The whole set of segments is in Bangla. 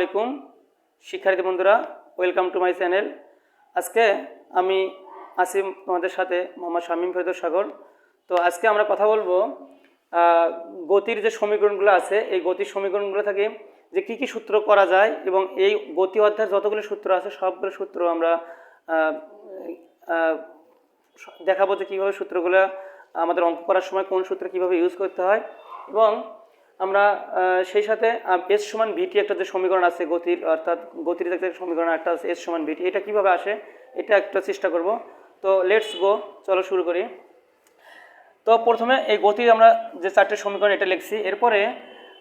আলাইকুম শিক্ষার্থী বন্ধুরা, ওয়েলকাম টু মাই চ্যানেল। আজকে আমি আসিম তোমাদের সাথে মোহাম্মদ শামীম ফেরদৌস সাগর। তো আজকে আমরা কথা বলবো গতির যে সমীকরণগুলো আছে, এই গতির সমীকরণগুলো থেকে যে কী কী সূত্র করা যায় এবং এই গতি অধ্যায়ের যতগুলো সূত্র আছে সবগুলো সূত্র আমরা দেখাবো যে কীভাবে সূত্রগুলো আমাদের অঙ্ক করার সময় কোন সূত্র কীভাবে ইউজ করতে হয়। এবং আমরা সেই সাথে এস সমান ভিটি একটা যে সমীকরণ আছে গতির, অর্থাৎ গতির একটা সমীকরণ একটা আছে এস সমান ভিটি, এটা কীভাবে আসে এটা একটা চেষ্টা করব। তো লেটস গো, চলো শুরু করি। তো প্রথমে এই গতির আমরা যে চারটে সমীকরণ এটা লিখছি, এরপরে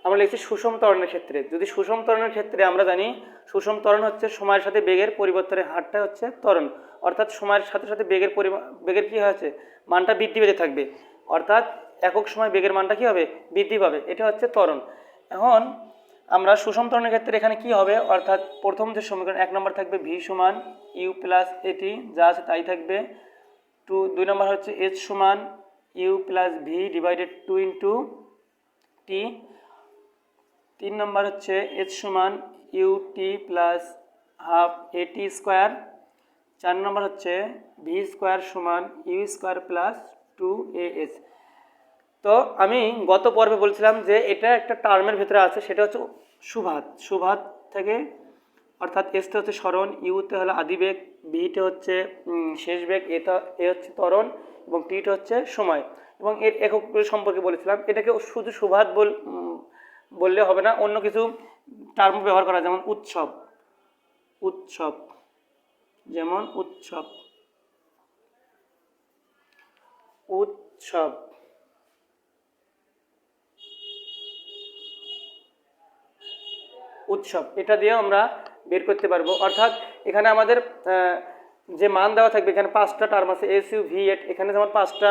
আমরা লিখছি সুষম ত্বরণের ক্ষেত্রে। যদি সুষম ত্বরণের ক্ষেত্রে আমরা জানি সুষম ত্বরণ হচ্ছে সময়ের সাথে বেগের পরিবর্তনের হারটা হচ্ছে ত্বরণ, অর্থাৎ সময়ের সাথে সাথে বেগের কী হয়েছে মানটা বৃদ্ধি পেতে থাকবে, অর্থাৎ একক সময় বেগের মানটা কী হবে বৃদ্ধি পাবে, এটা হচ্ছে ত্বরণ। এখন আমরা সুষম ত্বরণের ক্ষেত্রে এখানে কি হবে, অর্থাৎ প্রথম যে সমীকরণ 1 নম্বর থাকবে ভি সমান ইউ প্লাস এটি যা আছে তাই থাকবে, 2 নম্বর হচ্ছে এইচ সমান U plus V divided 2 into T, 3 number হচ্ছে এইচ সমান U T plus half A T square, 4 number হচ্ছে ভি স্কোয়ার সমান ইউ স্কোয়ার প্লাস 2as। তো আমি গত পর্বে বলছিলাম যে এটা একটা টার্মের ভেতরে আছে, সেটা হচ্ছে সুভাত থেকে, অর্থাৎ এসটা হচ্ছে সরণ, ইউতে হলো আদিবেগ, বিটা হচ্ছে শেষ বেগ, এ হচ্ছে ত্বরণ এবং টিটা হচ্ছে সময়। এবং এর এককগুলো সম্পর্কে বলেছিলাম, এটাকে শুধু সুভাত বললে হবে না, অন্য কিছু টার্ম ব্যবহার করা, যেমন উৎসব, যেমন উৎসব এটা দিয়েও আমরা বের করতে পারবো। অর্থাৎ এখানে আমাদের যে মান দেওয়া থাকবে, এখানে 5টা টার্ম আছে এস ইউ ভি এট, এখানে যেমন 5টা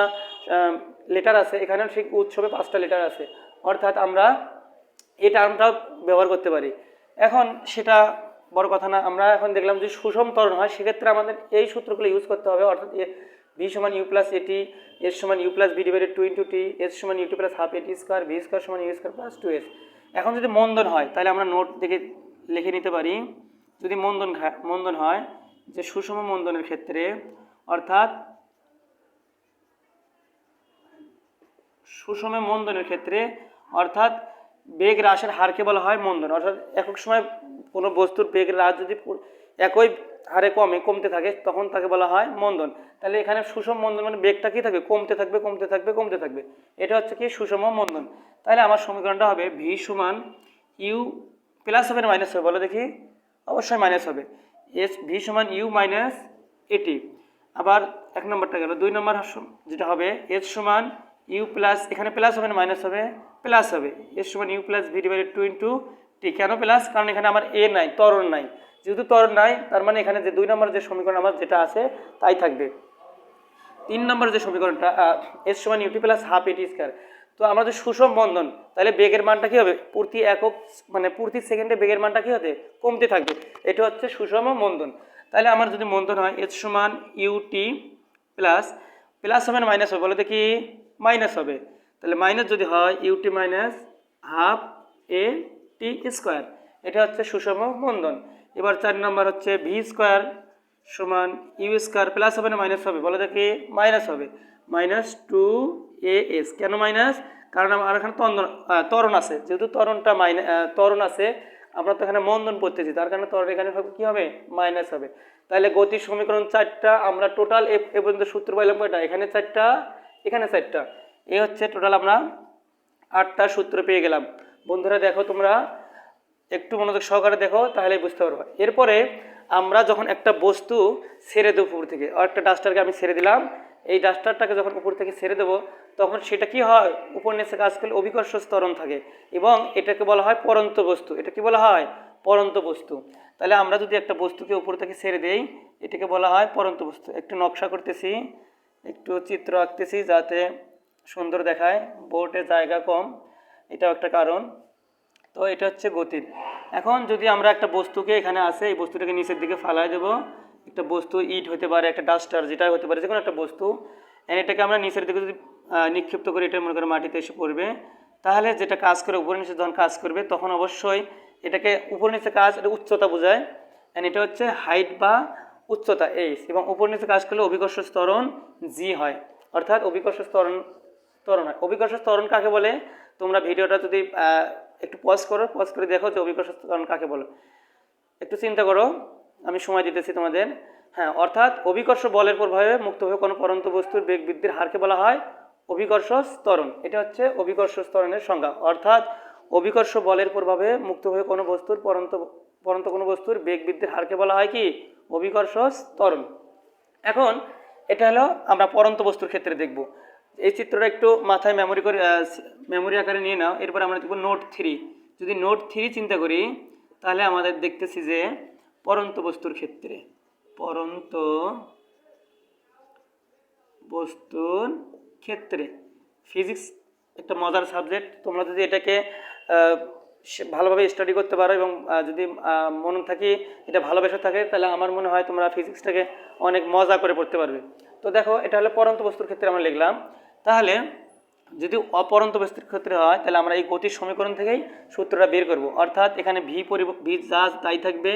লেটার আছে, এখানেও ঠিক উৎসবে 5টা লেটার আছে, অর্থাৎ আমরা এই টার্মটাও ব্যবহার করতে পারি। এখন সেটা বড় কথা না, আমরা এখন দেখলাম যে সুষম ত্বরণ হয়, সেক্ষেত্রে আমাদের এই সূত্রগুলো ইউজ করতে হবে, অর্থাৎ ভি সমান ইউ প্লাস এটি, এস সমান U plus V divided 2 into T, S সমান U T plus half A T square, V square সমান ইউ স্কোয়ার প্লাস 2s। এখন যদি মন্দন হয় তাহলে আমরা নোট থেকে লিখে নিতে পারি, যদি মন্দন হয় যে সুষম মন্দনের ক্ষেত্রে, অর্থাৎ সুষম মন্দনের ক্ষেত্রে অর্থাৎ বেগ হ্রাসের হারকে বলা হয় মন্দন। অর্থাৎ একক সময় কোনো বস্তুর বেগের হ্রাস যদি একই হারে কমতে থাকে তখন তাকে বলা হয় মন্দন। তাহলে এখানে সুষম মন্দন মানে বেগটা কী থাকবে কমতে থাকবে, এটা হচ্ছে কি সুষম মন্দন। তাহলে আমার সমীকরণটা হবে ভি সমান ইউ প্লাস হবে না মাইনাস হবে, বলো দেখি, অবশ্যই মাইনাস হবে, এস ভি সমান ইউ মাইনাস এটি। আবার 1 নম্বরটা গেল, 2 নম্বর যেটা হবে এস সমান ইউ প্লাস, এখানে প্লাস হবে না মাইনাস হবে, প্লাস হবে, এস সমান U plus V divided 2 into T. কেন প্লাস? কারণ এখানে আমার এ নাই, ত্বরণ নাই, যেহেতু ত্বরণ নাই তার মানে এখানে যে 2 নম্বর যে সমীকরণ আমার যেটা আছে তাই থাকবে। 3 নম্বর যে সমীকরণটা এস সমান U T plus half A T square. তো আমরা যে সুষম বন্ধন, তাহলে বেগের মানটা কী হবে প্রতি একক মানে প্রতি সেকেন্ডে বেগের মানটা কী হবে কমতে থাকবে, এটা হচ্ছে সুষম মন্দন। তাহলে আমার যদি মন্দন হয় এস সমান ইউটি প্লাস হবে না মাইনাস হবে, বলে দেখি মাইনাস হবে, তাহলে মাইনাস যদি হয় ইউটি মাইনাস হাফ এ টি স্কোয়ার, এটা হচ্ছে সুষম মন্দন। এবার 4 নম্বর হচ্ছে ভি স্কোয়ার সমান ইউ স্কোয়ার প্লাস হবে না মাইনাস হবে, বলে দেখি মাইনাস হবে, মাইনাস 2as। কেন মাইনাস? কারণ আমার এখানে ত্বরণ আছে, যেহেতু ত্বরণ আছে আমরা তো এখানে মন্দন পড়তেছি, তার কারণে ত্বরণ এখানে কী হবে মাইনাস হবে। তাহলে গতির সমীকরণ 4টা, আমরা টোটাল এ পর্যন্ত সূত্র পাইলাম কয়টা, এখানে 4টা এখানে 4টা, এ হচ্ছে টোটাল আমরা 8টা সূত্র পেয়ে গেলাম। বন্ধুরা দেখো, তোমরা একটু মনোযোগ সহকারে দেখো তাহলেই বুঝতে পারবা। এরপরে আমরা যখন একটা বস্তু ছেড়ে দেবো উপর থেকে, আর একটা ডাস্টারকে আমি ছেড়ে দিলাম, এই ডাস্টারটাকে যখন উপর থেকে ছেড়ে দেবো তখন সেটা কি হয় উপর নিচে কাজ করলে অভিকর্ষ ত্বরণ থাকে এবং এটাকে বলা হয় পরন্ত বস্তু। এটা কি বলা হয় পরন্ত বস্তু। তাহলে আমরা যদি একটা বস্তুকে উপর থেকে ছেড়ে দেই এটাকে বলা হয় পরন্ত বস্তু। একটু নকশা করতেছি, একটু চিত্র আঁকতেছি যাতে সুন্দর দেখায়, বোর্ডে জায়গা কম, এটাও একটা কারণ। তো এটা হচ্ছে গতির। এখন যদি আমরা একটা বস্তুকে এখানে আসে এই বস্তুটাকে নিচের দিকে ফালাই দেবো, একটা বস্তু ইট হতে পারে, একটা ডাস্টার যেটাই হতে পারে, যে কোনো একটা বস্তু, এটাকে আমরা নিচের দিকে যদি নিক্ষিপ্ত করি, এটা মনে করে মাটিতে এসে পড়বে, তাহলে যেটা কাজ করে উপরে নিচে যখন কাজ করবে তখন অবশ্যই এটাকে উপর নিচে কাজ, এটা উচ্চতা বোঝায়, অ্যান্ড এটা হচ্ছে হাইট বা উচ্চতা এইচ, এবং উপর নিচে কাজ করলে অভিকর্ষ ত্বরণ জি হয়, অর্থাৎ অভিকর্ষ ত্বরণ হয়। অভিকর্ষ ত্বরণ কাকে বলে তোমরা ভিডিওটা যদি একটু পজ করে দেখো যে অভিকর্ষ ত্বরণ কাকে বলে, একটু চিন্তা করো, আমি সময় দিতেছি তোমাদের। হ্যাঁ, অর্থাৎ অভিকর্ষ বলের প্রভাবে মুক্তভাবে কোনো পরন্ত বস্তুর বেগ বৃদ্ধির হারকে বলা হয় অভিকর্ষ ত্বরণ। এটা হচ্ছে অভিকর্ষ ত্বরণের সংজ্ঞা, অর্থাৎ অভিকর্ষ বলের প্রভাবে মুক্তভাবে কোনো বস্তুর পরন্ত কোনো বস্তুর বেগ বৃদ্ধির হারকে বলা হয় কি অভিকর্ষ ত্বরণ। এখন এটা হলো আমরা পরন্ত বস্তুর ক্ষেত্রে দেখব। এই চিত্রটা একটু মাথায় মেমোরি আকারে নিয়ে নাও। এরপর আমরা দেখব নোট 3। যদি নোট 3 চিন্তা করি তাহলে আমাদের দেখতেছি যে পরন্ত বস্তুর ক্ষেত্রে ফিজিক্স একটা মজার সাবজেক্ট। তোমরা যদি এটাকে ভালোভাবে স্টাডি করতে পারো এবং যদি মনে থাকি এটা ভালোবেসে থাকে, তাহলে আমার মনে হয় তোমরা ফিজিক্সটাকে অনেক মজা করে পড়তে পারবে। তো দেখো, এটা হলো পরন্ত বস্তুর ক্ষেত্রে আমরা লিখলাম। তাহলে যদি অপরন্ত বস্তুর ক্ষেত্রে হয় তাহলে আমরা এই গতির সমীকরণ থেকেই সূত্রটা বের করব, অর্থাৎ এখানে ভি যা তাই থাকবে,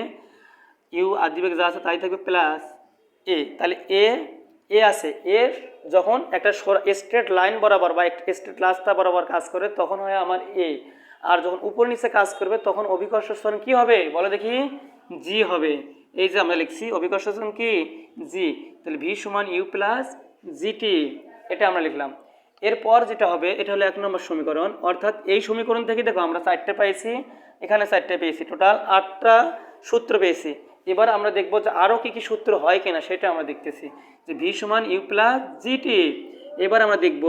ইউ আদিবেগ যা আছে তাই থাকবে, প্লাস এ। তাহলে এ আছে, এ যখন একটা স্ট্রেট লাইন বরাবর বা স্ট্রেট রাস্তা বরাবর কাজ করে তখন হয় আমার এ, আর যখন উপর নিচে কাজ করবে তখন অভিকর্ষ ত্বরণ কি হবে বলো দেখি, জি হবে। এই যে আমরা লিখছি অভিকর্ষ ত্বরণ কি জি, তাহলে ভি সমান ইউ প্লাস জিটি, এটা আমরা লিখলাম। এরপর যেটা হবে এটা হলো 1 নম্বর সমীকরণ, অর্থাৎ এই সমীকরণ থেকে দেখো আমরা 4টে পাইছি, এখানে 4টে পেয়েছি, টোটাল 8টা সূত্র পেয়েছি। এবার আমরা দেখবো যে আরও কী কী সূত্র হয় কিনা সেটা আমরা দেখতেছি, যে ভি সমান ইউ প্লাস জিটি। এবার আমরা দেখব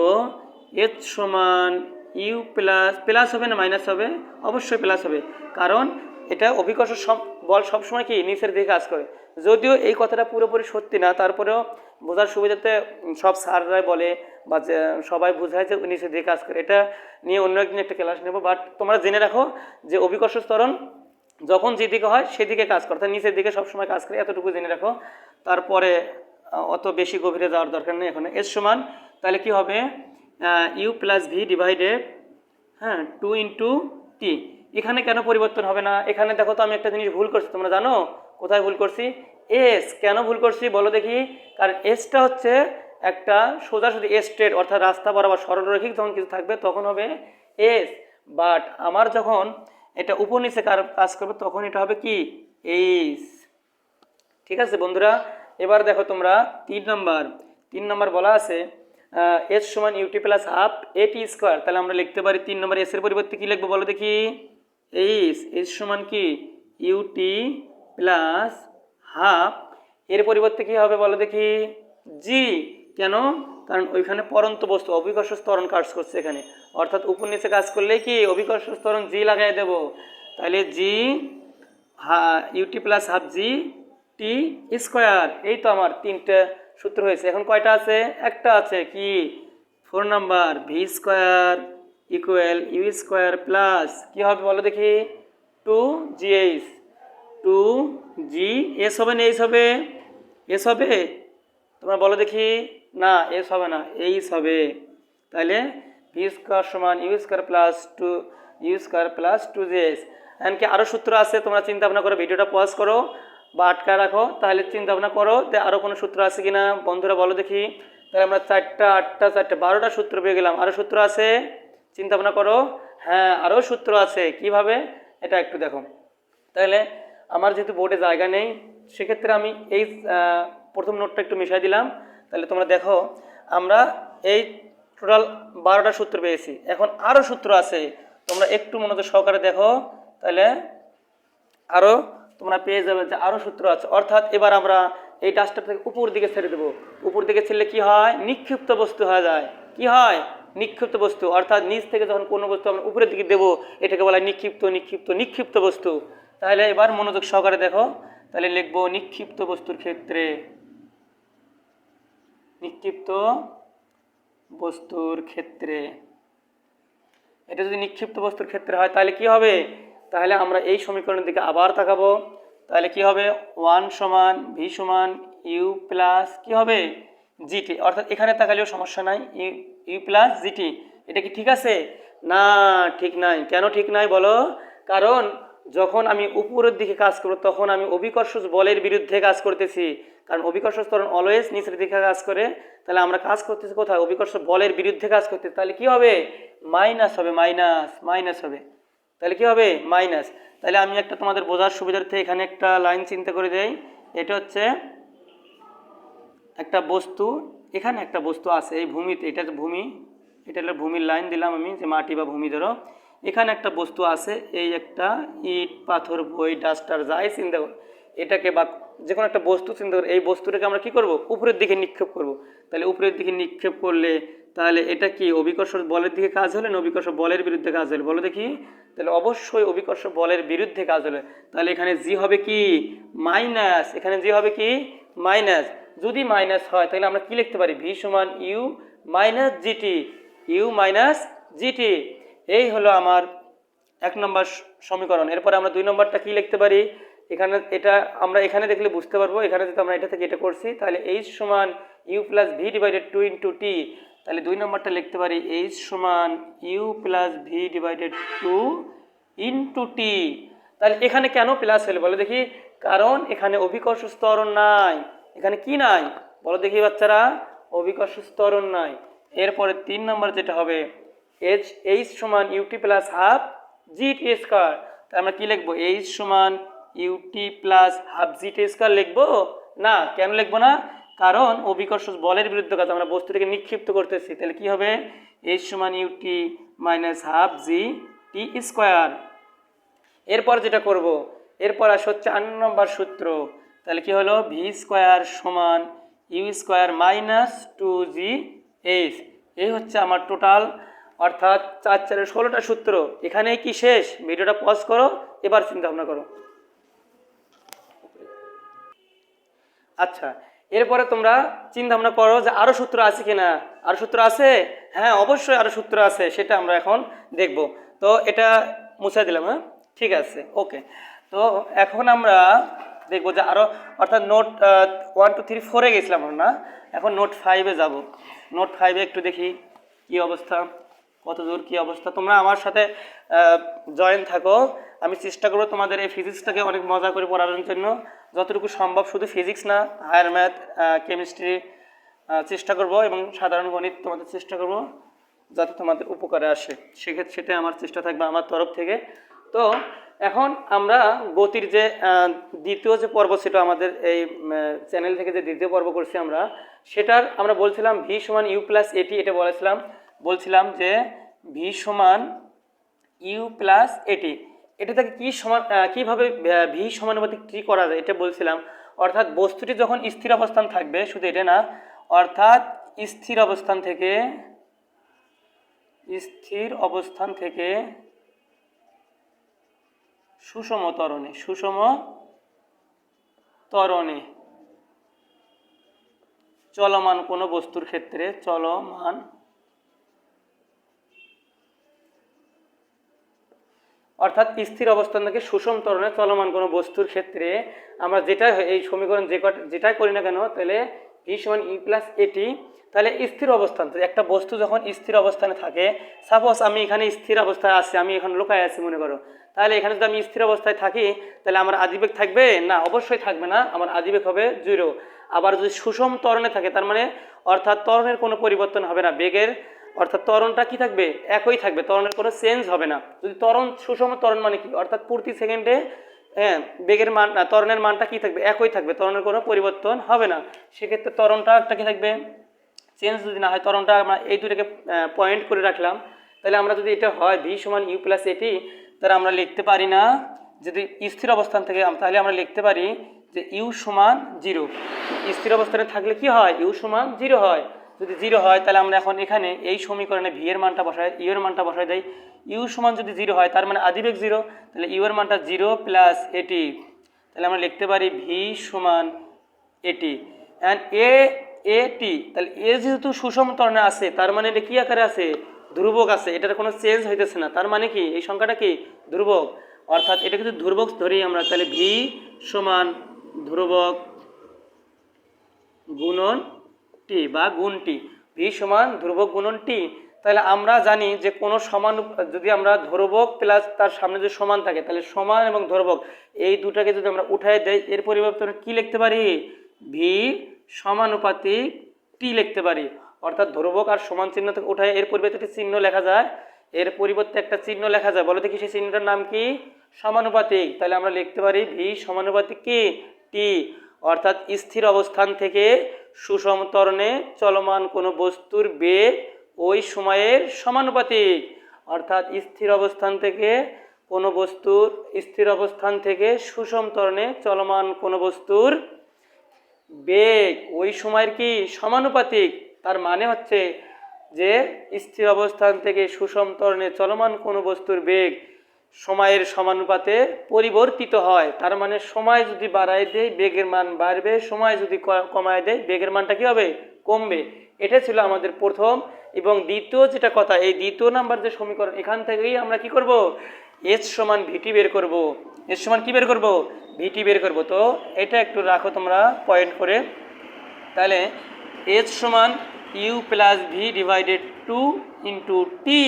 এইচ সমান ইউ প্লাস হবে না মাইনাস হবে, অবশ্যই প্লাস হবে, কারণ এটা অভিকর্ষ বল সবসময় কি নিচের দিকে কাজ করে। যদিও এই কথাটা পুরোপুরি সত্যি না, তারপরেও বোঝার সুবিধাতে সব স্যাররাই বলে বা সবাই বোঝায় যে নিচের দিকে কাজ করে। এটা নিয়ে অন্য একদিন একটা ক্লাস নেব, বাট তোমরা জেনে রাখো যে অভিকর্ষ ত্বরণ যখন যেদিকে হয় সেদিকে কাজ করে, তার নিচের দিকে সবসময় কাজ করে, এতটুকু জেনে রাখো। তারপরে অত বেশি গভীরে যাওয়ার দরকার নেই এখন। এর সমান তাহলে কি হবে U plus V divided 2 into T. এখানে কেন পরিবর্তন হবে না? এখানে দেখো তো আমি একটা জিনিস ভুল করছি, তোমরা জানো কোথায় ভুল করছি? এস। কেন ভুল করছি বলো দেখি? কারণ এসটা হচ্ছে একটা সোজাসুজি স্ট্রেট, অর্থাৎ রাস্তা বরাবর সরলরৈখিক যখন কিছু থাকবে তখন হবে এস, বাট আমার যখন এটা উপর নিচে কাজ করবে তখন এটা হবে কি এইচ। ঠিক আছে বন্ধুরা, এবার দেখো তোমরা 3 নম্বর বলা আছে এস সমান U T plus half A T square. তাহলে আমরা লিখতে পারি 3 নম্বর এস এর পরিবর্তে কি লিখবো বলো দেখি? এস সমান কি ইউটি প্লাস হাফ, এর পরিবর্তে কি হবে বলো দেখি? জি। কেন? কারণ ওইখানে পরন্ত বস্তু অভিকর্ষ ত্বরণ কাজ করছে এখানে, অর্থাৎ উপর নিচে কাজ করলেই কি অভিকর্ষ ত্বরণ জি লাগাই দেব। তাহলে জি ইউটি প্লাস হাফ জি টি স্কোয়ার। এই তো আমার 3টে সূত্র হয়েছে। এখন কয়টা আছে? একটা আছে, কি 4 number V square equal U square plus কি হবে বলো দেখি? 2gh 2g হবে না এইচ হবে? এস হবে? তোমরা বলো দেখি। না, এস হবে না, এইচ হবে। তাহলে ভি স্কোয়ার সমান ইউ স্কোয়ার প্লাস 2gh। এমনকি আরও সূত্র আছে, তোমরা চিন্তা ভাবনা করো, ভিডিওটা পজ করো বা আটকা রাখো, তাহলে চিন্তা ভাবনা করো যে আরও কোনো সূত্র আছে কিনা বন্ধুরা বলো দেখি। তাহলে আমরা 4টা 8টা 4টে 12টা সূত্র পেয়ে গেলাম। আরও সূত্র আছে, চিন্তা ভাবনা করো। হ্যাঁ, আরও সূত্র আছে। কিভাবে এটা একটু দেখো। তাহলে আমার যেহেতু বোর্ডে জায়গা নেই, সেক্ষেত্রে আমি এই প্রথম নোটটা একটু মিশাই দিলাম। তাহলে তোমরা দেখো আমরা এই টোটাল 12টা সূত্র পেয়েছি। এখন আরও সূত্র আছে, তোমরা একটু মনোযোগ সহকারে দেখো, তাহলে আরও তোমরা পেয়ে যাবে যে আরও সূত্র আছে। অর্থাৎ এবার আমরা এই ডাস্টার থেকে উপর দিকে ছেড়ে দেবো। উপর দিকে ছেড়লে কি হয়? নিক্ষিপ্ত বস্তু হয়ে যায়। কি হয়? নিক্ষিপ্ত বস্তু। অর্থাৎ নিচ থেকে যখন কোনো বস্তু আমরা উপরের দিকে দেবো এটাকে বলা হয় নিক্ষিপ্ত বস্তু। তাহলে এবার মনোযোগ সহকারে দেখো, তাহলে লিখবো নিক্ষিপ্ত বস্তুর ক্ষেত্রে এটা যদি নিক্ষিপ্ত বস্তুর ক্ষেত্রে হয় তাহলে কি হবে? তাহলে আমরা এই সমীকরণের দিকে আবার তাকাবো। তাহলে কি হবে? 1 সমান ভি সমান ইউ প্লাস কি হবে জিটি, অর্থাৎ এখানে তাকালেও সমস্যা নাই, ইউ প্লাস জিটি। এটা কি ঠিক আছে? না, ঠিক নাই। কেন ঠিক নাই বলো? কারণ যখন আমি উপরের দিকে কাজ করব তখন আমি অভিকর্ষ বলের বিরুদ্ধে কাজ করতেছি, কারণ অভিকর্ষ ত্বরণ অলওয়েজ নিচের দিকে কাজ করে। তাহলে আমরা কাজ করতেছি কোথায়? অভিকর্ষ বলের বিরুদ্ধে কাজ করতেছি। তাহলে কি হবে? মাইনাস হবে, মাইনাস হবে। তাহলে কি হবে? মাইনাস। তাহলে আমি একটা তোমাদের বোঝার সুবিধার্থে এখানে একটা লাইন চিন্তা করে দেই। এটা হচ্ছে একটা বস্তু, এখানে একটা বস্তু আছে এই ভূমিতে, এটা ভূমি, এটা হলো ভূমির লাইন দিলাম আমি, যে মাটি বা ভূমি ধরো। এখানে একটা বস্তু আছে, এই একটা ইট পাথর বই ডাস্টার যাই চিন্তা করো, এটাকে বা যে কোনো একটা বস্তু চিন্তা করো, এই বস্তুটাকে আমরা কি করব? উপরের দিকে নিক্ষেপ করব। তাহলে উপরের দিকে নিক্ষেপ করলে তাহলে এটা কি অভিকর্ষ বলের দিকে কাজ হলে না অভিকর্ষ বলের বিরুদ্ধে কাজ হলে? বলো দেখি। তাহলে অবশ্যই অভিকর্ষ বলের বিরুদ্ধে কাজ হলে। তাহলে এখানে জি হবে কি? মাইনাস। এখানে জি হবে কি? মাইনাস। যদি মাইনাস হয় তাহলে আমরা কি লিখতে পারি? ভি সমান U minus G T, U minus G T. এই হলো আমার 1 নম্বর সমীকরণ। এরপরে আমরা 2 নম্বরটা কি লিখতে পারি? এখানে এটা আমরা এখানে দেখলে বুঝতে পারবো, এখানে যদি আমরা এটা থেকে এটা করছি তাহলে এইচ সমান U plus V divided 2 into T. তাহলে 2 নম্বরটা লিখতে পারি এইচ সমান U plus V divided 2 into T. তাহলে এখানে কেন প্লাস হলো বলো দেখি? কারণ এখানে অভিকর্ষ ত্বরণ নাই। এখানে কি নাই বলো দেখি বাচ্চারা? অভিকর্ষ ত্বরণ নাই। এরপরে 3 নম্বর যেটা হবে এইচ সমান U T plus half G T square. তাহলে আমরা কি লিখবো? এইচ সমান U T plus half G T square লিখবো না? কেন লিখবো না? কারণ অভিকর্ষ বলের বিরুদ্ধে কাজ, আমরা বস্তুটাকে নিক্ষিপ্ত করতেছি। তাহলে কি হবে? এইচ সমান ইউটি মাইনাস হাফ জি টি স্কয়ার। এরপর যেটা করব, এরপর আসে হচ্ছে 8 নম্বর সূত্র। তাহলে কি হলো? ভি স্কয়ার সমান ইউ স্কয়ার মাইনাস 2জি এইচ। এই হচ্ছে আমার টোটাল, অর্থাৎ 4 4 16টা সূত্র। এখানে কি শেষ? ভিডিওটা পজ করো, এবার চিন্তা ভাবনা করো। আচ্ছা, এরপরে তোমরা চিন্তা ভাবনা করো যে আরও সূত্র আছে কিনা। আরও সূত্র আছে? হ্যাঁ, অবশ্যই আরও সূত্র আছে, সেটা আমরা এখন দেখব। তো এটা মুছে দিলাম। হ্যাঁ, ঠিক আছে, ওকে। তো এখন আমরা দেখবো যে আরও, অর্থাৎ নোট 1 2 3 4-এ গেছিলাম আমরা না, এখন নোট 5-এ যাব। নোট 5-এ একটু দেখি কি অবস্থা, কত দূর কী অবস্থা। তোমরা আমার সাথে জয়েন থাকো। আমি চেষ্টা করবো তোমাদের এই ফিজিক্সটাকে অনেক মজা করে পড়ানোর জন্য, যতটুকু সম্ভব। শুধু ফিজিক্স না, হায়ার ম্যাথ, কেমিস্ট্রি চেষ্টা করব, এবং সাধারণ গণিত তোমাদের চেষ্টা করব যাতে তোমাদের উপকারে আসে। সেক্ষেত্রে সেটাই আমার চেষ্টা থাকবে আমার তরফ থেকে। তো এখন আমরা গতির যে দ্বিতীয় যে পর্ব, সেটা আমাদের এই চ্যানেল থেকে যে দ্বিতীয় পর্ব করছি আমরা, সেটার আমরা বলছিলাম ভি সমান ইউ প্লাস এটি। এটা বলছিলাম যে ভি সমান ইউ প্লাস এটি। এটা থেকে কী সমান, কীভাবে ভি সমানুপাতিক টি করা যায় এটা বলছিলাম। অর্থাৎ বস্তুটি যখন স্থির অবস্থান থাকবে, শুধু এটা না, অর্থাৎ স্থির অবস্থান থেকে সুষম ত্বরণে চলমান কোনো বস্তুর ক্ষেত্রে, অর্থাৎ স্থির অবস্থান থেকে সুষম ত্বরণে চলমান কোনো বস্তুর ক্ষেত্রে আমরা যেটা এই সমীকরণ যেটাই করি না কেন, তাহলে ভি সমান ইউ প্লাস এটি। তাহলে স্থির অবস্থান, একটা বস্তু যখন স্থির অবস্থানে থাকে, সাপোজ আমি এখানে স্থির অবস্থায় আছি, আমি এখন লুকায় আছি মনে করো, তাহলে এখানে যদি আমি স্থির অবস্থায় থাকি তাহলে আমার আদিবেগ থাকবে না? অবশ্যই থাকবে না, আমার আদিবেগ হবে 0। আবার যদি সুষম ত্বরণে থাকে, তার মানে অর্থাৎ ত্বরণের কোনো পরিবর্তন হবে না, বেগের অর্থাৎ ত্বরণটা কি থাকবে? একই থাকবে, ত্বরণের কোনো চেঞ্জ হবে না। যদি ত্বরণ সুষম ত্বরণ মানে কি? অর্থাৎ প্রতি সেকেন্ডে বেগের মান, ত্বরণের মানটা কি থাকবে? একই থাকবে, ত্বরণের কোনো পরিবর্তন হবে না। সেক্ষেত্রে ত্বরণটা একটা কি থাকবে? চেঞ্জ যদি না হয়, ত্বরণটা আমরা এই দুটোকে পয়েন্ট করে রাখলাম। তাহলে আমরা যদি এটা হয় ভি সমান ইউ প্লাস এটি, তাহলে আমরা লিখতে পারি না, যদি স্থির অবস্থান থেকে, তাহলে আমরা লিখতে পারি যে ইউ সমান 0। স্থির অবস্থানে থাকলে কি হয়? ইউ সমান 0 হয়। যদি 0 হয় তাহলে আমরা এখন এখানে এই সমীকরণে ভি এর মানটা বসাই, ইউ এর মানটা বসাই দেয়। ইউ সমান যদি 0 হয়, তার মানে আদিবেগ 0, তাহলে ইউ এর মানটা 0 প্লাস এটি। তাহলে আমরা লিখতে পারি ভি সমান এটি অ্যান্ড এটি। তাহলে এ যেহেতু সুষম ত্বরণে আছে, তার মানে এটা কী আকারে আছে? ধ্রুবক আছে, এটার কোনো চেঞ্জ হইতেছে না। তার মানে কি এই সংখ্যাটা কি? ধ্রুবক। অর্থাৎ এটা যদি ধ্রুবক ধরি আমরা, তাহলে ভি সমান ধ্রুবক গুণন টি বা গুণ টি। ভি সমান ধ্রুবক গুণন টি। তাহলে আমরা জানি যে কোনো সমান যদি আমরা ধ্রুবক প্লাস তার সামনে যদি সমান থাকে তাহলে সমান এবং ধ্রুবক এই দুটাকে যদি আমরা উঠাই দেই এর পরিবর্তনে কি লিখতে পারি ভি সমানুপাতিক টি লিখতে পারি। অর্থাৎ ধ্রুবক আর সমান চিহ্ন থেকে উঠায় এর পরিবর্তে একটা চিহ্ন লেখা যায়, এর পরিবর্তে একটা চিহ্ন লেখা যায়, বলো দেখি সেই চিহ্নটার নাম কি সমানুপাতিক। তাহলে আমরা লিখতে পারি ভি সমানুপাতিক কি টি। অর্থাৎ স্থির অবস্থান থেকে সুষম ত্বরণে চলমান কোনো বস্তুর বেগ ওই সময়ের সমানুপাতিক। অর্থাৎ স্থির অবস্থান থেকে কোনো বস্তুর স্থির অবস্থান থেকে সুষম ত্বরণে চলমান কোনো বস্তুর বেগ ওই সময়ের কি সমানুপাতিক। তার মানে হচ্ছে যে স্থির অবস্থান থেকে সুষম ত্বরণে চলমান কোনো বস্তুর বেগ সময়ের সমানুপাতে পরিবর্তিত হয়। তার মানে সময় যদি বাড়ায় দেয় বেগের মান বাড়বে, সময় যদি কমায় দেয় বেগের মানটা কি হবে কমবে। এটা ছিল আমাদের প্রথম এবং দ্বিতীয় যেটা কথা, এই দ্বিতীয় নাম্বার যে সমীকরণ এখান থেকেই আমরা কি করব এস সমান ভিটি বের করব। এস সমান কি বের করব ভিটি বের করব। তো এটা একটু রাখো তোমরা পয়েন্ট করে। তাহলে এস সমান U plus V divided 2 into T,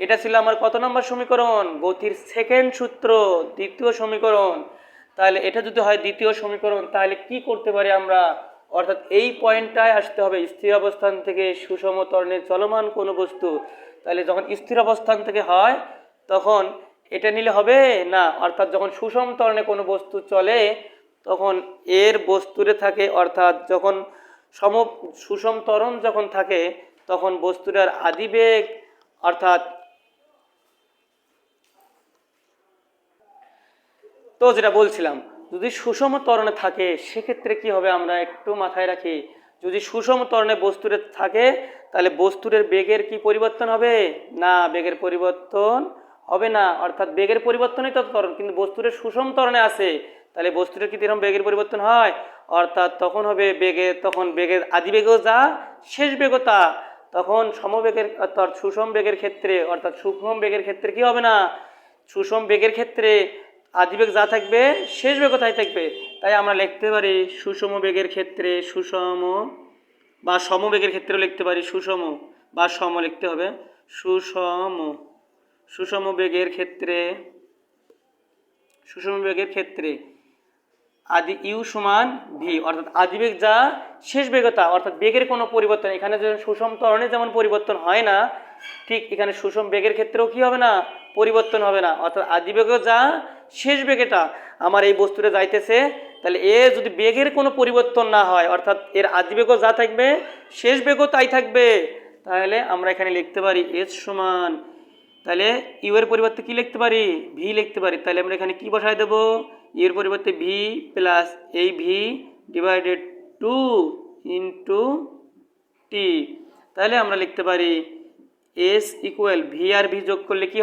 এটা ছিল আমার কত নম্বর সমীকরণ গতির সেকেন্ড সূত্র দ্বিতীয় সমীকরণ। তাহলে এটা যদি হয় দ্বিতীয় সমীকরণ তাহলে কি করতে পারি আমরা, অর্থাৎ এই পয়েন্টটায় আসতে হবে স্থির অবস্থান থেকে সুষম ত্বরণে চলমান কোনো বস্তু। তাহলে যখন স্থির অবস্থান থেকে হয় তখন এটা নিলে হবে না, অর্থাৎ যখন সুষম ত্বরণে কোনো বস্তু চলে তখন এর বস্তুরে থাকে, অর্থাৎ যখন সুষম ত্বরণ যখন থাকে তখন বস্তুটার আদিবেগ অর্থাৎ তো যেটা বলছিলাম যদি সুষম ত্বরণে থাকে সেক্ষেত্রে কি হবে আমরা একটু মাথায় রাখি। যদি সুষম ত্বরণে বস্তুরে থাকে তাহলে বস্তুরের বেগের কি পরিবর্তন হবে না, বেগের পরিবর্তন হবে না। অর্থাৎ বেগের পরিবর্তনই তো ত্বরণ, কিন্তু বস্তুরের সুষম ত্বরণে আছে তাহলে বস্তুরের কি এরকম বেগের পরিবর্তন হয়, অর্থাৎ তখন হবে বেগের আদিবেগও যা শেষ বেগও তা। তখন সমবেগের অর্থাৎ সুষম বেগের ক্ষেত্রে অর্থাৎ সুষম বেগের ক্ষেত্রে কি হবে না, সুষম বেগের ক্ষেত্রে আদিবেগ যা থাকবে শেষ বেগও তাই থাকবে। তাই আমরা লিখতে পারি সুষম বেগের ক্ষেত্রে সুষম বা সমবেগের ক্ষেত্রেও লিখতে পারি সুষম বা সম লিখতে হবে সুষম বেগের ক্ষেত্রে আদি ইউ সমান ভি, অর্থাৎ আদিবেগ যা শেষ বেগতা, অর্থাৎ বেগের কোনো পরিবর্তন এখানে যেমন সুষম ত্বরণে যেমন পরিবর্তন হয় না ঠিক এখানে সুষম বেগের ক্ষেত্রেও কি হবে না পরিবর্তন হবে না। অর্থাৎ আদিবেগও যা শেষ বেগেটা আমার এই বস্তুটা যাইতেছে, তাহলে এ যদি বেগের কোনো পরিবর্তন না হয় অর্থাৎ এর আদিবেগও যা থাকবে শেষ বেগও তাই থাকবে, তাহলে আমরা এখানে লিখতে পারি এস সমান, তাহলে ইউ এর পরিবর্তে কি লিখতে পারি ভি লিখতে পারি। তাহলে আমরা এখানে কি বসায় দেবো ইউ এর পরিবর্তে ভি প্লাস এই ভি ডিভাইডেড 2 ইন্টু টি। তাহলে আমরা লিখতে পারি এস ইকুয়াল ভি আর ভি যোগ করলে কি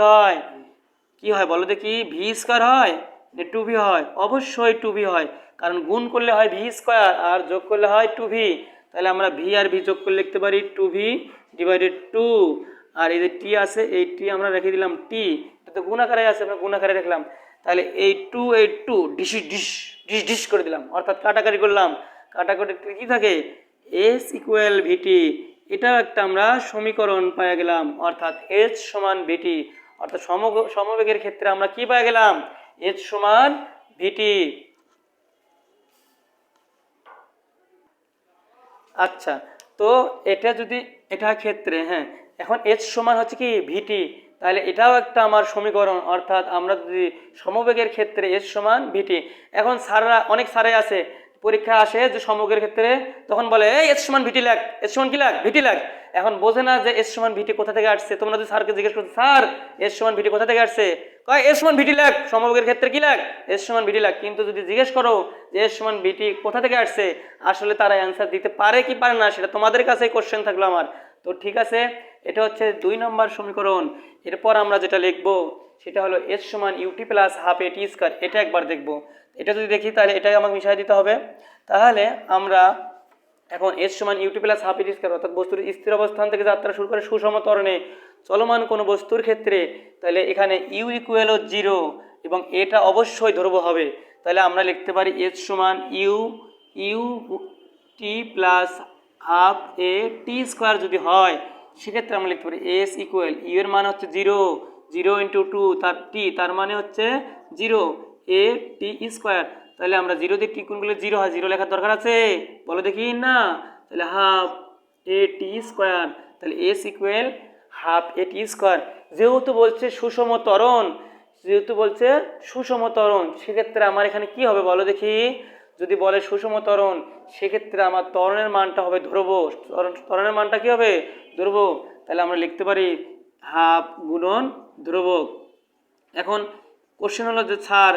হয় বলো দেখি ভি স্কোয়ার হয় না 2v হয়, অবশ্যই 2v হয়, কারণ গুণ করলে হয় ভি স্কোয়ার আর যোগ করলে হয় 2v। তাহলে আমরা ভি আর ভি যোগ করে লিখতে পারি 2v ডিভাইডেড 2, আর এই যে টি আছে এই টি আমরা রেখে দিলাম টি, এটা তো গুণ আকারে আছে আমরা গুণ আকারে রাখলাম। তাহলে এই 2 ডিশ ডিশ ডিশ ডিশ করে দিলাম, অর্থাৎ কাটাকাটি করলাম, কাটাকাটি কি থাকে এস ইকুয়াল ভিটি। এটাও একটা আমরা সমীকরণ পাওয়া গেলাম, অর্থাৎ এস সমান ভিটি। অর্থাৎ সমবেগের ক্ষেত্রে আমরা কি পাওয়া গেলাম এস সমান ভিটি। আচ্ছা, তো এটা যদি এটা ক্ষেত্রে হ্যাঁ এখন এস সমান হচ্ছে কি ভিটি, তাহলে এটাও একটা আমার সমীকরণ, অর্থাৎ আমরা যদি সমবেগের ক্ষেত্রে এস সমান ভিটি। এখন স্যাররা অনেক স্যারে আছে পরীক্ষা আসে যে সমবেগের ক্ষেত্রে তখন বলে এই এস সমান ভিটি লাগ, এস সমান কি লাগ ভিটি লাগ। এখন বোঝে না যে এস সমান ভিটি কোথা থেকে আসছে। তোমরা যদি স্যারকে জিজ্ঞেস করছো স্যার এস সমান ভিটি কোথা থেকে আসছে, কয় এস সমান ভিটি লাগ, সমবেগের ক্ষেত্রে কি লাগ এস সমান ভিটি লাগ। কিন্তু যদি জিজ্ঞেস করো যে এস সমান ভিটি কোথা থেকে আসছে আসলে তারা অ্যান্সার দিতে পারে কি পারে না সেটা তোমাদের কাছেই কোশ্চেন থাকলো আমার। তো ঠিক আছে, এটা হচ্ছে 2 নম্বর সমীকরণ। এরপর আমরা যেটা লিখবো সেটা হলো এস সমান ইউটি প্লাস হাফ এ টি স্কয়ার। এটা একবার দেখবো, এটা যদি দেখি তাহলে এটাই আমাকে মিশাই দিতে হবে। তাহলে আমরা এখন এস সমান ইউটি প্লাস হাফ এ টি স্কয়ার অর্থাৎ বস্তুর স্থির অবস্থান থেকে যাত্রা শুরু করে সুষম ত্বরণে চলমান কোনো বস্তুর ক্ষেত্রে, তাহলে এখানে ইউ ইকুয়াল 0 এবং এটা অবশ্যই ধ্রুবক হবে। তাহলে আমরা লিখতে পারি এস সমান ইউ টি প্লাস হাফ এ টি স্কোয়ার যদি হয় সেক্ষেত্রে আমরা লিখতে পারি এস ইকুয়াল ইউ এর মান হচ্ছে 0 × 2 তার টি, তার মানে হচ্ছে 0 এ টি স্কোয়ার। তাহলে আমরা 0 দিয়ে টি গুণ করলে 0 হয়, 0 লেখার দরকার আছে? বলো দেখি না। তাহলে হাফ এ টি স্কোয়ার, তাহলে এস ইকুয়াল হাফ এ টি স্কোয়ার। যেহেতু বলছে সুষম ত্বরণ, সেক্ষেত্রে আমার এখানে কি হবে বলো দেখি। যদি বলে সুষম ত্বরণ, সেক্ষেত্রে আমার ত্বরণের মানটা হবে ধ্রুবক। ত্বরণের মানটা কি হবে? ধ্রুবক। তাহলে আমরা লিখতে পারি হাফ গুণন ধ্রুবক। এখন কোশ্চেন হলো যে স্যার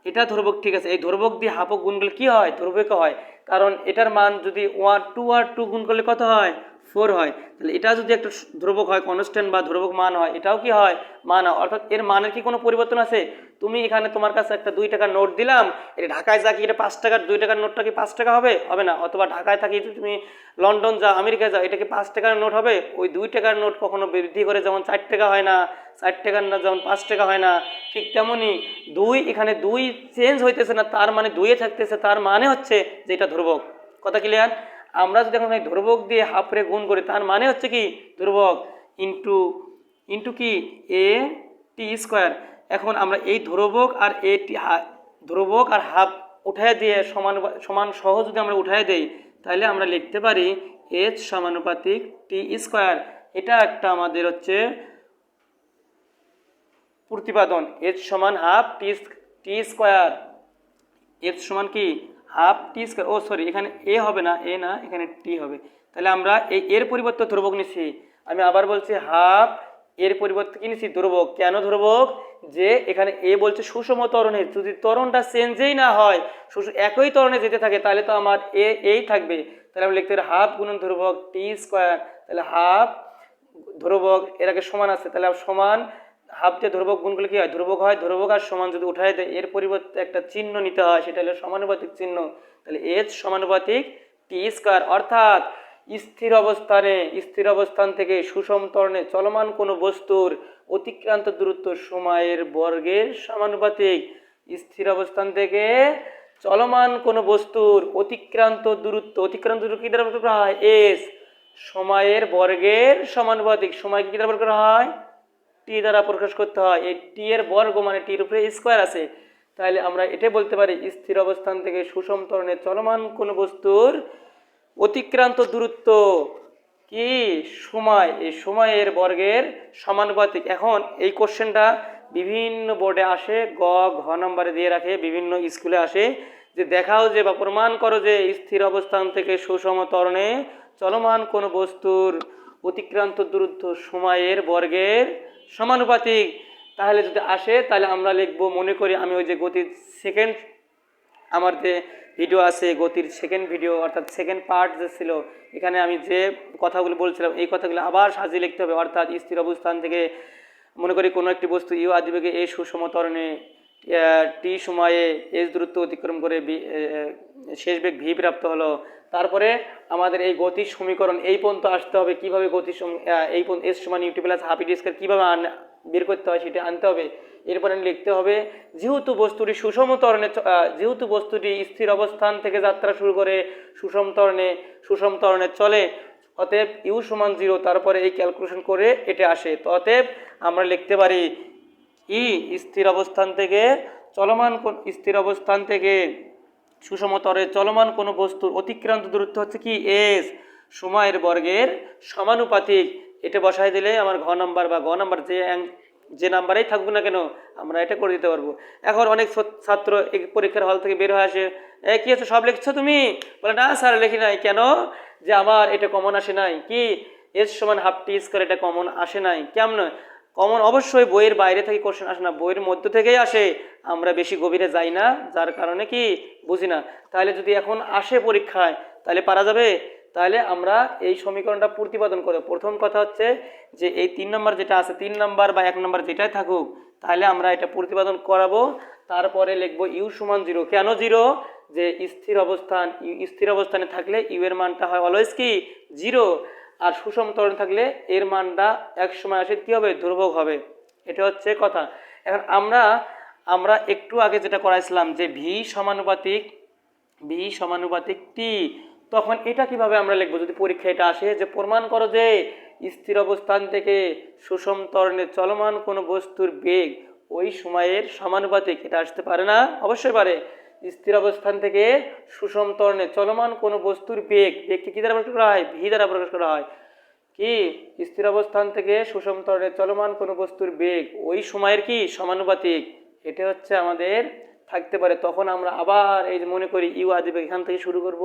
এটা ধ্রুবক, ঠিক আছে, এই ধ্রুবক দিয়ে হাফক গুণ করলে কী হয়? ধ্রুবক হয়, কারণ এটার মান যদি 2 গুণ করলে কত হয়? 4 হয়। তাহলে এটা যদি একটা ধ্রুবক হয়, কনস্ট্যান্ট বা ধ্রুবক মান হয়, এটাও কি হয়? মান হয়। অর্থাৎ এর মানের কি কোনো পরিবর্তন আছে? তুমি এখানে তোমার কাছে একটা 2 টাকার নোট দিলাম, এটা ঢাকায় যা কি এটা 5 টাকার, 2 টাকার নোটটা কি 5 টাকা হবে? হবে না। অথবা ঢাকায় থাকি তুমি লন্ডন যাও, আমেরিকায় যাও, এটা কি 5 টাকার নোট হবে? ওই 2 টাকার নোট কখনো বৃদ্ধি করে যেমন 4 টাকা হয় না, 4 টাকার না যেমন 5 টাকা হয় না, ঠিক তেমনই এখানে 2 চেঞ্জ হইতেছে না, তার মানে 2 থাকতেছে, তার মানে হচ্ছে যে এটা ধ্রুবক। কথা ক্লিয়ার? আমরা যদি এখন এই ধ্রুবক দিয়ে হাফরে গুণ করি, তার মানে হচ্ছে কি? ধ্রুবক ইন্টু কি এ টি স্কোয়ার। এখন আমরা এই ধ্রুবক আর ধ্রুবক আর হাফ উঠায় দিয়ে সমান সহ যদি আমরা উঠায় দেই, তাহলে আমরা লিখতে পারি এইচ সমানুপাতিক টি স্কোয়ার। এটা একটা আমাদের হচ্ছে প্রতিপাদন। এইচ সমান হাফ টি স্কোয়ার। এইচ সমান কি? হাফ টি স্কোয়ার। ও সরি, এখানে এ হবে না, এ না, এখানে টি হবে। তাহলে আমরা এর পরিবর্তে ধ্রুবক নিচ্ছি। আমি আবার বলছি হাফ এর পরিবর্তে কি নিচ্ছি? ধ্রুবক। কেন ধ্রুবক? যে এখানে এ বলছে সুষম ত্বরণের, যদি ত্বরণটা চেঞ্জেই না হয়, একই ত্বরণে যেতে থাকে, তাহলে তো আমার এই থাকবে। তাহলে আমি লিখতে পারি হাফ গুণন ধ্রুবক টি স্কোয়ার। তাহলে হাফ ধ্রুবক এর আগে সমান আছে, তাহলে সমান হাফ দিয়ে ধ্রুবক গুণ করলে কি হয়? ধ্রুবক হয়। ধ্রুবক আর সমান যদি উঠায় দেয়, এর পরিবর্তে একটা চিহ্ন নিতে হয়, সেটা হলো সমানুপাতিক চিহ্ন। তাহলে এইচ সমানুপাতিক টি স্কোয়ার। অর্থাৎ স্থির অবস্থান থেকে সুষম ত্বরণে চলমান কোনো বস্তুর অতিক্রান্ত দূরত্ব সময়ের বর্গের সমানুপাতিক। স্থির অবস্থান থেকে চলমান কোনো বস্তুর অতিক্রান্ত দূরত্ব কি দ্বারা প্রকাশ করা হয়? এস সময়ের বর্গের সমানুপাতিক। সময় কি দ্বারা প্রকাশ করা হয়? টি দ্বারা প্রকাশ করতে হয়। এই টি এর বর্গ মানে টির উপরে স্কোয়ার আছে। তাহলে আমরা এটাই বলতে পারি স্থির অবস্থান থেকে সুষম ত্বরণে চলমান কোনো বস্তুর অতিক্রান্ত দূরত্ব কি? সময়। এই সময়ের বর্গের সমানুপাতিক। এখন এই কোশ্চেনটা বিভিন্ন বোর্ডে আসে, ঘ নম্বরে দিয়ে রাখে, বিভিন্ন স্কুলে আসে, যে দেখাও যে বা প্রমাণ করো যে স্থির অবস্থান থেকে সুষম ত্বরণে চলমান কোনো বস্তুর অতিক্রান্ত দূরত্ব সময়ের বর্গের সমানুপাতিক। তাহলে যদি আসে, তাহলে আমরা লিখবো, মনে করি আমি ওই যে গতির সেকেন্ড আমার যে ভিডিও আছে, গতির সেকেন্ড ভিডিও অর্থাৎ সেকেন্ড পার্ট যে ছিল, এখানে আমি যে কথাগুলো বলছিলাম, এই কথাগুলো আবার সাজিয়ে লিখতে হবে। অর্থাৎ স্থির অবস্থান থেকে মনে করি কোনো একটি বস্তু ইউ আদিবেগে এই সুষম ত্বরণে টি সময়ে এস দূরত্ব অতিক্রম করে শেষ বেগ ভি প্রাপ্ত হলো। তারপরে আমাদের এই গতির সমীকরণ এই পর্যন্ত আসতে হবে। কীভাবে গতির এই এস সমান ইউটি প্লাস হাফ ইটি স্কয়ার কীভাবে বের করতে হয় সেটা আনতে হবে। এরপরে লিখতে হবে যেহেতু বস্তুটি সুষম ত্বরণে, যেহেতু বস্তুটি স্থির অবস্থান থেকে যাত্রা শুরু করে সুষম ত্বরণে চলে, অতএব ইউ সমান 0। তারপরে এই ক্যালকুলেশন করে এটা আসে। তো অতএব আমরা লিখতে পারি স্থির অবস্থান থেকে সুষম ত্বরণে চলমান কোনো বস্তুর অতিক্রান্ত দূরত্ব হচ্ছে কি? এস সময়ের বর্গের সমানুপাতিক। এটা বসাই দিলে আমার ঘ নাম্বার বা গ নাম্বার যে নাম্বারেই থাকবো না কেন, আমরা এটা করে দিতে পারবো। এখন অনেক ছাত্র পরীক্ষার হল থেকে বের হয়ে আসে, কি হচ্ছে সব লিখছো তুমি? বলে না স্যার লিখি নাই। কেন? যে আমার এটা কমন আসে নাই। কি? এস সমান হাফ টি স্কয়ার, এটা কমন আসে নাই। কেমন? কমন অবশ্যই বইয়ের বাইরে থেকে কোশ্চেন আসে না, বইয়ের মধ্য থেকেই আসে। আমরা বেশি গভীরে যাই না, যার কারণে কি বুঝি না। তাহলে যদি এখন আসে পরীক্ষায়, তাহলে পারা যাবে। তাহলে আমরা এই সমীকরণটা প্রতিপাদন করব। প্রথম কথা হচ্ছে যে এই 3 নম্বর যেটা আছে, 3 নম্বর বা 1 নম্বর যেটাই থাকুক, তাহলে আমরা এটা প্রতিপাদন করাবো। তারপরে লিখবো ইউ সমান 0। কেন 0? যে স্থির অবস্থানে থাকলে ইউ এর মানটা হয় অলওয়েজ কি? 0। আর সুষম ত্বরণে থাকলে এর মানটা এক সময় আসে কি হবে? ধ্রুবক হবে। এটা হচ্ছে কথা। এখন আমরা একটু আগে যেটা করাইছিলাম যে ভি সমানুপাতিক টি, তখন এটা কিভাবে আমরা লিখবো যদি পরীক্ষা এটা আসে যে প্রমাণ করো যে স্থির অবস্থান থেকে সুষম ত্বরণে চলমান কোনো বস্তুর বেগ ওই সময়ের সমানুপাতিক, এটা আসতে পারে না? অবশ্যই পারে। স্থির অবস্থান থেকে সুষম ত্বরণে চলমান কোনো বস্তুর বেগকে কি দ্বারা প্রকাশ করা হয়? ভি দ্বারা প্রকাশ করা হয়। কি স্থির অবস্থান থেকে সুষম ত্বরণে চলমান কোনো বস্তুর বেগ ওই সময়ের কি সমানুপাতিক, এটা হচ্ছে আমাদের থাকতে পারে। তখন আমরা আবার এই যে মনে করি ইউ আদি বেগ, এখান থেকে শুরু করব,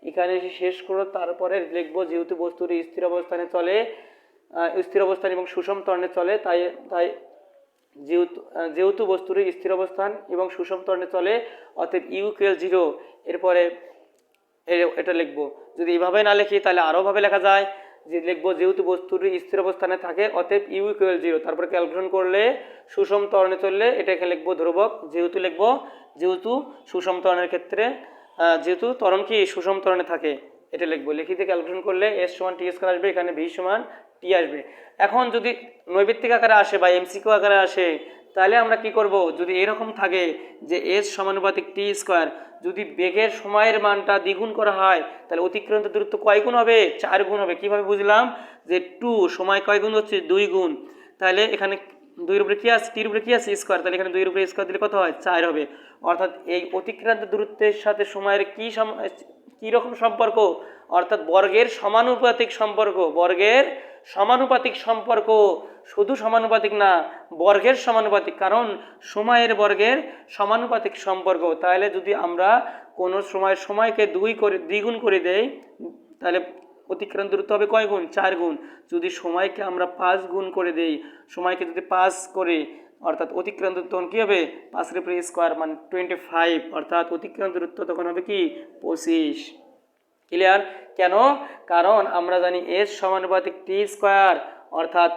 এখানে এসে শেষ করব, তারপরে লিখবো যেহেতু বস্তুটি স্থির অবস্থানে চলে, স্থির অবস্থান এবং সুষম ত্বরণে চলে, তাই তাই যেহেতু বস্তুটি স্থির অবস্থান এবং সুষম ত্বরণে চলে, অতএব ইউ ইকুয়াল 0। এরপরে এটা লিখবো। যদি এইভাবে না লিখি তাহলে আরোভাবে লেখা যায়, যে লিখবো যেহেতু বস্তুটি স্থির অবস্থানে থাকে অতএব ইউ ইকুয়াল 0। তারপরে ক্যালকুলেশন করলে সুষম ত্বরণে চললে এটাকে লিখবো ধ্রুবক, যেহেতু সুষম ত্বরণের ক্ষেত্রে যেহেতু ত্বরণ কি সুষম ত্বরণে থাকে, এটা লিখবো। লিখিতে ক্যালকুলেশন করলে এস সমান টি স্কয়ার আসবে, এখানে ভি সমান টি আসবে। এখন যদি নৈবেত্তিক আকারে আসে বা এমসিকিউ আকারে আসে, তাহলে আমরা কি করব, যদি এরকম থাকে যে এস সমানুপাতিক টি স্কয়ার, যদি বেগের সময়ের মানটা দ্বিগুণ করা হয় তাহলে অতিক্রান্ত দূরত্ব কয় গুণ হবে? 4 গুণ হবে। কিভাবে বুঝলাম? যে 2 সময় কয় গুণ হচ্ছে? 2 গুণ। তাহলে এখানে 2 এর উপরে কি আছে? টির উপরে কি আছে? স্কয়ার। তাহলে এখানে 2 এর উপরে স্কয়ার দিলে কত হয়? 4 হবে। অর্থাৎ এই অতিক্রান্ত দূরত্বের সাথে সময়ের কি রকম সম্পর্ক? অর্থাৎ বর্গের সমানুপাতিক সম্পর্ক। বর্গের সমানুপাতিক সম্পর্ক, শুধু সমানুপাতিক না, বর্গের সমানুপাতিক, কারণ সময়ের বর্গের সমানুপাতিক সম্পর্ক। তাহলে যদি আমরা কোনো সময়কে দ্বিগুণ করে দেই, তাহলে অতিক্রান্ত দূরত্ব হবে কয় গুণ? 4 গুণ। যদি সময়কে আমরা 5 গুণ করে দেই, সময়কে যদি 5 করে, অর্থাৎ অতিক্রান্ত দূরত্ব তখন কী হবে? 5 এর উপরে স্কয়ার মানে 25, অর্থাৎ অতিক্রান্ত দূরত্ব তখন হবে কি? 25। ক্লিয়ার? কেন? কারণ আমরা জানি এস সমানুপাতিক টি স্কয়ার, অর্থাৎ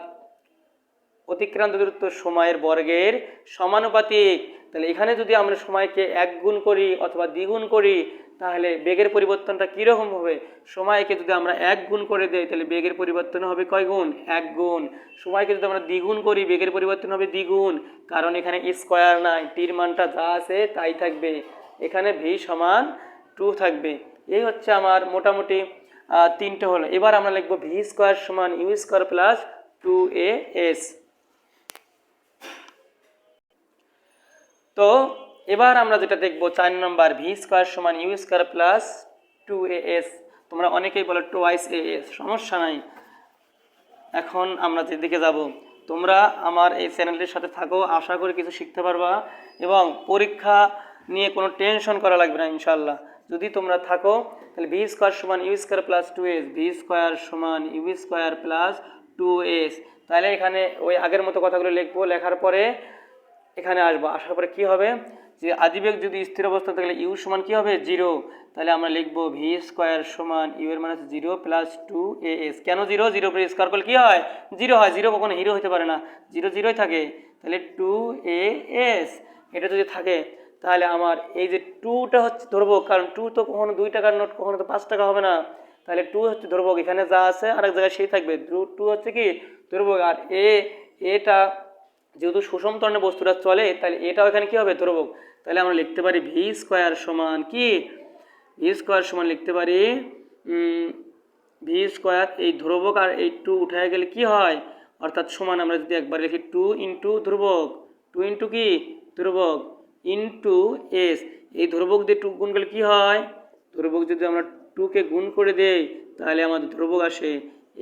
অতিক্রান্ত দূরত্ব সময়ের বর্গের সমানুপাতিক। তাহলে এখানে যদি আমরা সময়কে 1 গুণ করি অথবা দ্বিগুণ করি, তাহলে বেগের পরিবর্তনটা কীরকম হবে? সময়কে যদি আমরা 1 গুণ করে দেই তাহলে বেগের পরিবর্তন হবে কয় গুণ? 1 গুণ। সময়কে যদি আমরা দ্বিগুণ করি বেগের পরিবর্তন হবে দ্বিগুণ, কারণ এখানে স্কয়ার নাই, টির মানটা যা আছে তাই থাকবে। এখানে ভি সমান 2 থাকবে। এই হচ্ছে আমার মোটামুটি 3টে হলো। এবার আমরা লিখব ভি স্কয়ার সমান ইউ স্কয়ার প্লাস 2as। তো এবার আমরা যেটা দেখব 4 নম্বর, ভি স্কয়ার সমান ইউ স্কয়ার প্লাস 2as। তোমরা অনেকেই বলো টোয়াইস as, সমস্যা নাই। এখন আমরা যেদিকে যাব, তোমরা আমার এই চ্যানেলটির সাথে থাকো, আশা করি কিছু শিখতে পারবা এবং পরীক্ষা নিয়ে কোনো টেনশন করা লাগবে না ইনশাল্লাহ। যদি তোমরা থাকো তাহলে ভি স্কয়ার সমান U square plus 2as, V square সমান ইউ স্কয়ার প্লাস 2as। তাহলে এখানে ওই আগের মতো কথাগুলো লিখবো, লেখার পরে এখানে আসবো, আসার পরে কি হবে, যে আদিবেগ যদি স্থির অবস্থা থাকলে ইউ সমান কি হবে? 0। তাহলে আমরা লিখবো ভি স্কয়ার সমান ইউ এর মান হচ্ছে 0 প্লাস 2as। কেন 0? 0 উপরে স্কয়ার করলে কি হয়? 0 হয়। 0 কখনো হিরো হতে পারে না, 0 0ই থাকে। তাহলে 2as এটা যদি থাকে, তাহলে আমার এই যে 2টা হচ্ছে ধরবো, কারণ 2 তো কখনো 2 টাকার নোট, কখনো তো 5 টাকা হবে না। তাহলে 2 হচ্ছে ধরবো, এখানে যা আছে আরেক জায়গায় সেই থাকবে। 2 হচ্ছে কি ধরবো, আর এটা যেহেতু সুষম ত্বরণে বস্তুটা চলে, তাহলে এটাও এখানে কি হবে? ধ্রুবক। তাহলে আমরা লিখতে পারি ভি স্কয়ার সমান কি? ভি স্কয়ার সমান লিখতে পারি ভি স্কয়ার, এই ধ্রুবক আর এই 2 উঠায় গেলে কি হয়? অর্থাৎ সমান আমরা যদি একবার লিখি 2 ইন্টু ধ্রুবক, 2 ইন্টু কি? ধ্রুবক ইন্টু এস। এই ধ্রুবক দিয়ে 2 গুণ করলে কি হয়? ধ্রুবক যদি আমরা 2কে গুণ করে দেই তাহলে আমাদের ধ্রুবক আসে।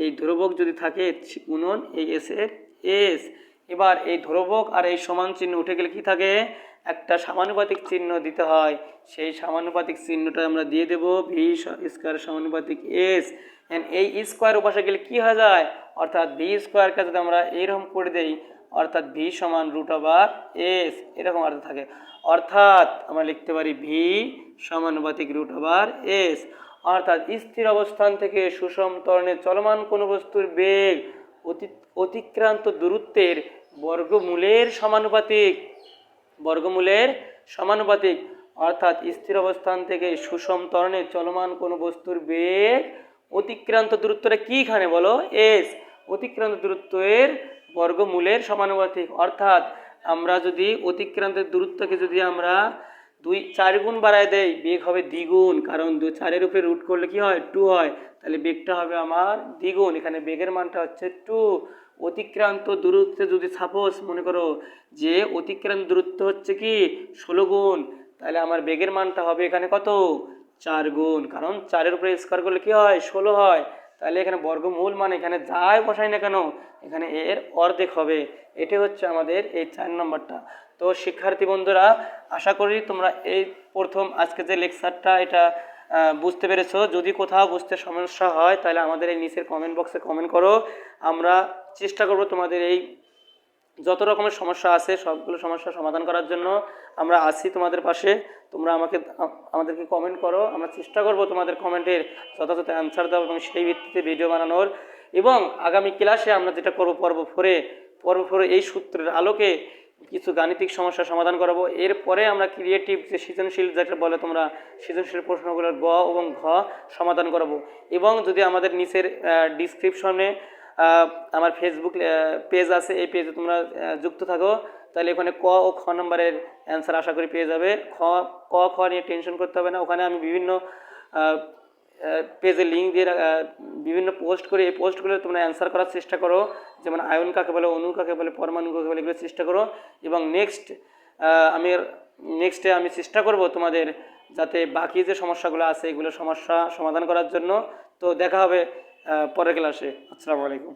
এই ধ্রুবক যদি থাকে গুণন এই এস এর এস। এবার এই ধ্রুবক আর এই সমান চিহ্ন উঠে গেলে কি থাকে? একটা সমানুপাতিক চিহ্ন দিতে হয়। সেই সমানুপাতিক চিহ্নটা আমরা দিয়ে দেব ভি স্কয়ার সমানুপাতিক এস। এন্ড এই স্কয়ার উপাসে গেলে কি হয়ে যায়? অর্থাৎ ভি স্কয়ারকে যদি আমরা এরকম করে দেই, অর্থাৎ ভি সমান √এস, এরকম অর্থ থাকে। অর্থাৎ আমরা লিখতে পারি ভি সমানুপাতিক √এস। অর্থাৎ স্থির অবস্থান থেকে সুষম ত্বরণে চলমান কোনো বস্তুর বেগ অতিক্রান্ত দূরত্বের বর্গমূলের সমানুপাতিক। অর্থাৎ স্থির অবস্থান থেকে সুষম ত্বরণে চলমান কোনো বস্তুর বেগ অতিক্রান্ত দূরত্বটা কি এখানে বলো? এস। অতিক্রান্ত দূরত্বের বর্গমূলের সমানুপাতিক। অর্থাৎ আমরা যদি অতিক্রান্তের দূরত্বকে যদি আমরা 4 গুণ বাড়ায় দেই, বেগ হবে দ্বিগুণ, কারণ 4 এর উপরে রুট করলে কি হয়? 2 হয়। তাহলে বেগটা হবে আমার দ্বিগুণ। এখানে বেগের মানটা হচ্ছে 2। অতিক্রান্ত দূরত্বে যদি সাপোজ মনে করো যে অতিক্রান্ত দূরত্ব হচ্ছে কি 16 গুণ, তাহলে আমার বেগের মানটা হবে এখানে কত 4 গুণ, কারণ 4-এর উপরে স্কোয়ার করলে কি হয় 16 হয়। তাহলে এখানে বর্গমূল মানে এখানে যাই বসাই না কেন এখানে এর অর্ধেক হবে। এটি হচ্ছে আমাদের এই 4 নম্বরটা। তো শিক্ষার্থী বন্ধুরা, আশা করি তোমরা এই প্রথম আজকে যে লেকচারটা এটা বুঝতে পেরেছো। যদি কোথাও বুঝতে সমস্যা হয় তাহলে আমাদের এই নিচের কমেন্ট বক্সে কমেন্ট করো। আমরা চেষ্টা করব তোমাদের এই যত রকমের সমস্যা আছে সবগুলো সমস্যার সমাধান করার জন্য আমরা আছি তোমাদের পাশে। তোমরা আমাদেরকে কমেন্ট করো, আমরা চেষ্টা করব তোমাদের কমেন্টের যথাযথ অ্যান্সার দেওয়া এবং সেই ভিত্তিতে ভিডিও বানানোর। এবং আগামী ক্লাসে আমরা যেটা করব পর্ব 4 এই সূত্রের আলোকে কিছু গাণিতিক সমস্যার সমাধান করাবো। এরপরে আমরা ক্রিয়েটিভ যে সৃজনশীল যেটা বলে তোমরা সৃজনশীল প্রশ্নগুলোর গ এবং ঘ সমাধান করাবো। এবং যদি আমাদের নিচের ডিসক্রিপশনে আমার ফেসবুক পেজ আছে, এই পেজে তোমরা যুক্ত থাকো, তাহলে ওখানে ক ও খ নম্বরের অ্যান্সার আশা করি পেয়ে যাবে। খ নিয়ে টেনশন করতে হবে না। ওখানে আমি বিভিন্ন পেজে লিঙ্ক দিয়ে বিভিন্ন পোস্ট করে এই পোস্টগুলো তোমরা অ্যান্সার করার চেষ্টা করো। যেমন আয়ন কাকে বলে, অণু কাকে বলে, পরমাণু কাকে বলে, এগুলো চেষ্টা করো। এবং নেক্সটে আমি চেষ্টা করব তোমাদের যাতে বাকি যে সমস্যাগুলো আছে এগুলো সমস্যা সমাধান করার জন্য। তো দেখা হবে পরের ক্লাসে। আসসালামু আলাইকুম।